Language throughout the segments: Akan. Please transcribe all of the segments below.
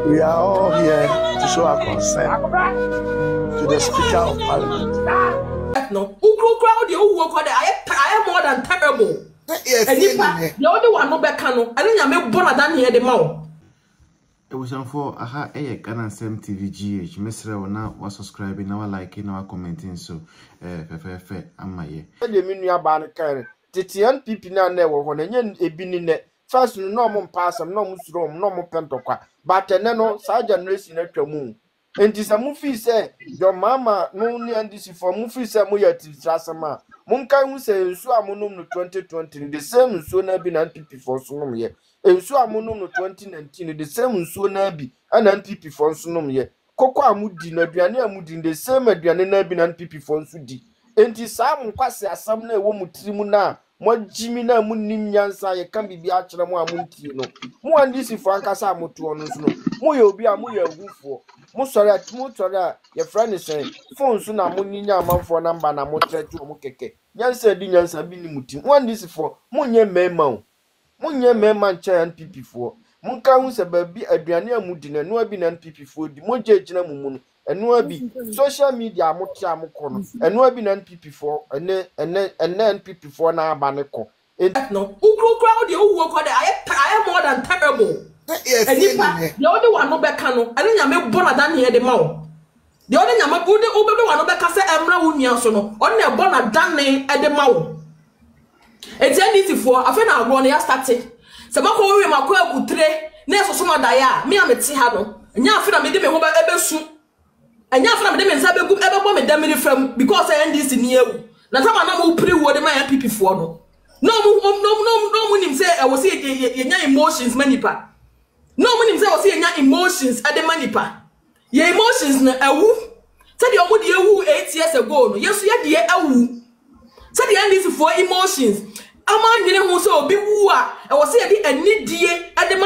We are all here to show our concern to the Speaker of Parliament. No, who crowd you work on I am more than terrible. And if the other one no back cano, I think I make bonner than here the mouth. It was on for aha Ghana Sam TV GH. Mr. Now was subscribing, now liking, now commenting. So, am I here? The Minia Banner, Titian Pipina never when a yen a binine. First, no more pass and no more no more pentoqua, but a nano, Sergeant racing at your moon. And this a movie say, your mamma, no near this for movie Samuel Trasama. Munka who say, so amunum 2020, the same sooner been NPP for Sunum ye. And so amunum 2019, the same sooner be an NPP for Sunum ye. Coco Amudi, Nabiana Mudin, the same Adriana been NPP for Sudi. And this Sam Quasi as some woman Trimuna. Mo Jimmy na munim nyansa ye kan bibia kire mo amunti no mo andisi franka sa moto ono so no mo ye obi a mo ye agufo mo sori ye friend say phone so na mo ninya amanfo number na mo trete mo keke nyansa di nyansa bi ni mutim mo andisi fo mo nye mema ncha NPP fo mo kan hu se ba bi aduane amudi na no abi na NPP fo di mo je gina mumu no eno abi social media amotia amokono eno abi na NPP for ene NPP for na abaneko no who crowd you work on I am more than terrible. And if the other one no back cano, I think I make bonner than here the mouth. The other Yama put the other one no back say Emra Unyasono, only a bonner than at the mouth. It's easy for a friend I run here started. Samako we makwa kutre, neso soma daya, me am a tihano, and ya feel I made me over ever soon. And ya from them and Sabe good ever bomb a damage from because I end this in you. Now, I'm not pretty word my NPP for no one him say I was saying your emotions manipa. No one him say I was saying your emotions at the manipa. Your emotions na woo. Said your would you 8 years ago. Yes, you had the woo. Said the end is for emotions. A man didn't who so be woo. I was saying a need dear at the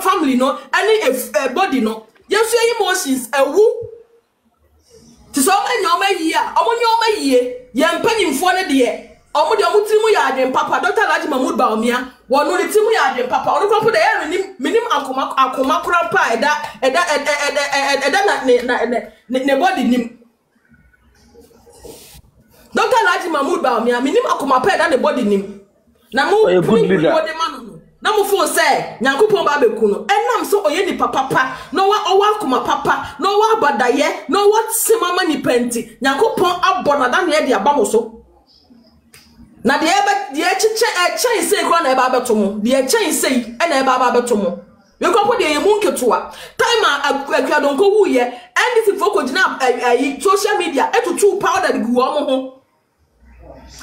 family no, any body no. Yes, your emotions a woo. To so many year, I want your year, young penny for the dear. I want your Mutimu yard and Papa, Dr. Lajima Mudbaumia, one only Timu yard and Papa, on the top of the air, minimum Akuma pie, that body name. Dr. Lajima Mudbaumia, minimum Akuma pie, that the body name. Namu, good leader. Namu for say, Nyakupo Babekuno, and I'm so oyeni papa, no one Owakuma papa, no one badaye, no what Simamani penti, Nyakupo abona than the Abamoso. Now the chain say, Gran Abatomo, the chain say, and Abatomo. You can put the Munketua. Time I don't go here, and this focus now, social media, and to 2 powder the Guamo.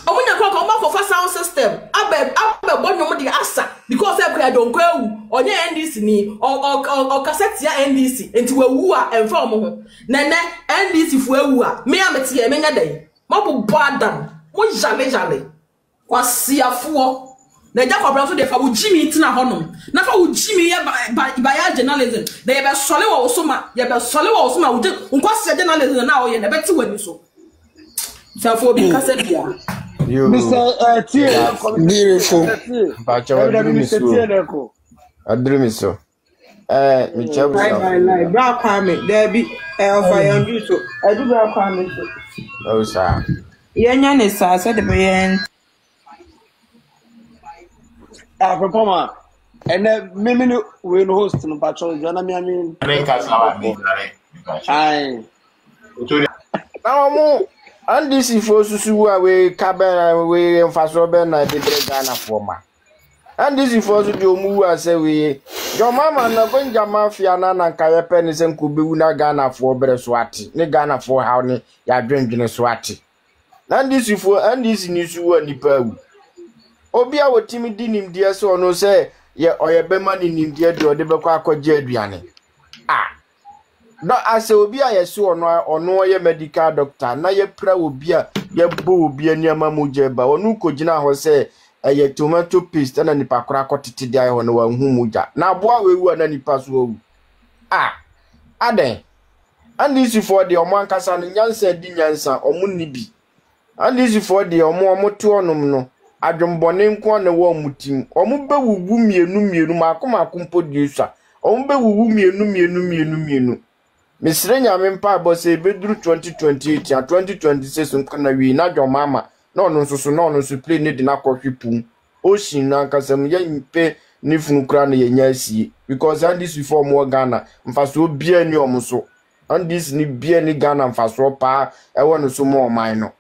I want to come for sound system. I bet one moment the answer because I don't go or your NDC or cassette ya NDC into a woo and form. Nene NDC for woo. Me am a tea many day. Mabu badam. What jale. Was see a fool. The Jacob Brown de Fabu Jimmy Tina Honum. Nafa Jimmy by journalism. They have a solid or summa. You have a solid or summa. Unquestioned journalism now in the better when you so. So for the cassette here. Mr. Adrimiso. Michael, Black Kwame, there be fire you so. I do Black Kwame. Oh, sir. Yan is said the bayan. Papa, and then Mimino will host in Patrol. I mean, and this is for Susu away, cabin away, and fast Robin, I did Ghana for ma. And this is for you move as say we. Your mamma na going to mafia and Kaya pennies and Kubuna Ghana for Bereswati, ne Ghana for how ne ya drinking a swati. And this is for and this news you and the pearl. Obia what Timmy Dinim dear so no say, ya or your beman in him dear to the Bacquaco Jedriani. Ah. No, I say, Obia, yes, or no, your medical doctor, na ye pra obia, ye boo be a near Mamujeba, or no cojina ho say, a ye tomato paste and any pacraco titi on one humuja. Now, boy, we were any password. Ah, Ade. And this is for the Omancasan and Yansa Dinyansa or Munibi. And this is for the Omomotuanum no. adwombɔne nko na wo mutim omo be wuwu mienu makoma producer omo be wuwu mienu misire nyame mpa bo se beduru 2028 and 2026 nkana wi na dwomama na ono nso play ne de na kɔhwepum ocean na nkasam ya mpe ni funu kra na yenya asie because and this before more Ghana mfaso bia ni omso and this ni bia ni Ghana mfaso pa ewo no so mo man no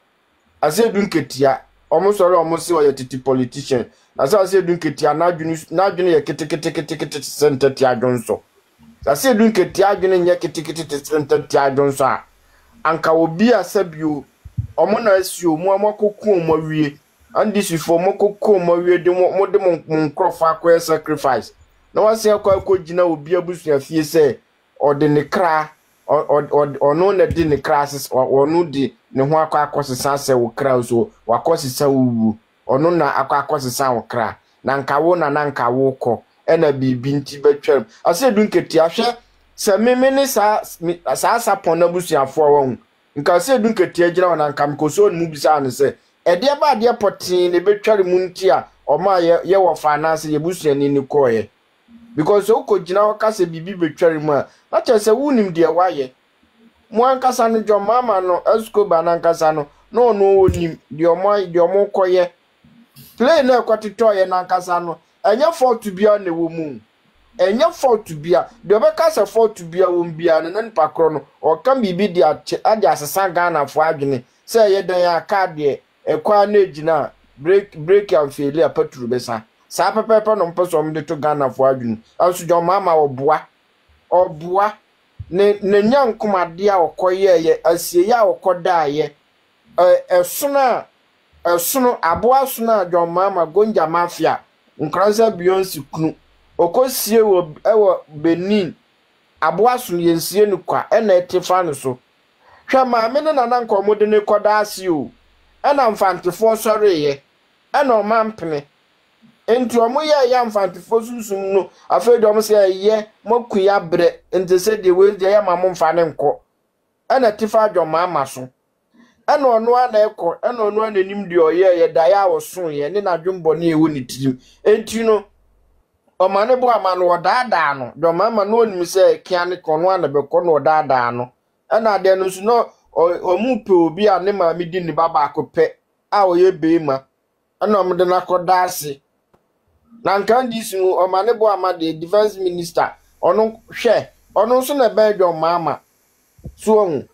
ase dunketia omso omosi o yetiti politician ase dunketia na adwene ye kete center ti adwonso ase dunketia adwene nye kete center ti adwonso a anka obi asabio omo na asio mu amakokku mo wie and this before mokoko mo wie de mo de mo nkrofa akwa sacrifice na wase akwa gina obi abusua fie se ode ne kra ono na de ne classes ono de ne ho akwa akosesa se wo kra so wakosesa wu ono na akwa akosesa wo kra na nka wo na nka wo kɔ ena bibi nti betwam ase dunketi ahwe se memene sa sapon abusua fo wo nka ase dunketi agina wo na nka mkoso mu bisa ne se ede ba de potin ne betware mu nti a oma ye wo finance ye busuani ni koye because o ko gina o kase bibi betware mu a na chese wunim de waye mu ankasa no jo mama no escoba na ankasa no no onim de omo koye play na kwatito ye na ankasa no enya fault bia na wo mu enya fault bia de obekasa fault bia wo bia na npa kro no o kan bibi de ade asesa Ghana fo adwene se ye dan ya card ekwa na ejina break and failure patru besa sa pepepe no mpeso om de to Ghana fo adwunu aso jo mama oboa ne nyankomade a okoye ye asie ya okoda ye esono aboa sono jo mama gonja mafia nkranza Beyonce kunu okosie wo Benin aboa sono yensie no kwa na etefa no so hwa ma me na nankomode ne koda asie o ena mfantefo sore ye ena o mampene enti o mo ye ya mfantefo susum no afedo o mo se ye mokuya bre enti se de we de ya mammo mfane nko ena tifa adwoma amaso ena ono ana eko ena ono ananim de o ye da ya wo so ye ne na dwombo na ewo ni tirim enti no o mane bo amano o daada no dwoma ama no onim se kiane kono ana be kono o daada no ena de no so no omu pe obi a ne ma mi di ni baba akopɛ a oye beema ana omde na koda ase na nkan dis nu o mane bo amade defense minister ono hwɛ ono so na be dwo mama so ohun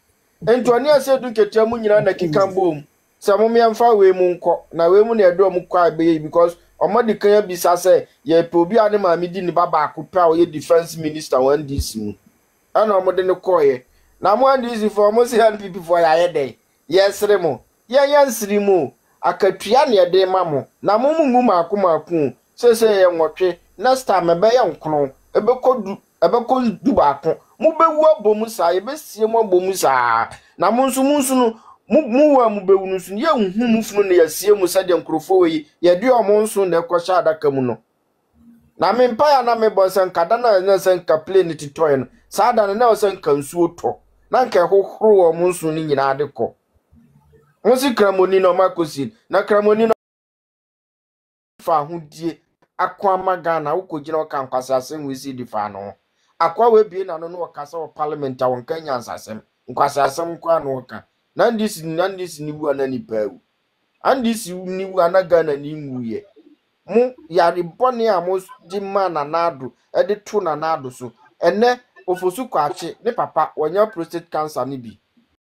enti oni ase du ketia mu nyina na kikambom se mo me mfa we mu nkɔ na we mu na edo mu kwa be because omode kan bisa se ye pe obi a ne ma mi di ni baba akopɛ a oye defense minister wan dis nu ana omde ne koye na mo and easy for mo see and people for ya dey yes remo ye yansiri mo akatua ne dey mamo na mo mungu makomaku se ye nwotwe next time be ye nkron ebeko du baako mo bewu abomu sa ye besie mo abomu sa na mo nso no mo wa mo bewu nso ye nhu mu funu ne yasie mu sa de nkrofo yi ye de o mo nso na ekosha adaka mu no na me mpa ya na me bonsan kada na sen ka plane titoy no sa da na o sen kan suo to na nke hohoro o mo nso ni nyina de ko won si kramoni no makosi na kramoni no fa hudie akwa magana ukogina oka nkwasasem we si difa no akwa we bie na no okasa o parliament a won kan nyansasem nkwasasem kwa no oka na ndisi ni bu anani pawu andisi ni bu anaga na ni nwuye mu yari boni a mo di mana nado e de to na nado so ene ofosu kwache ne papa wonya prostate cancer ni bi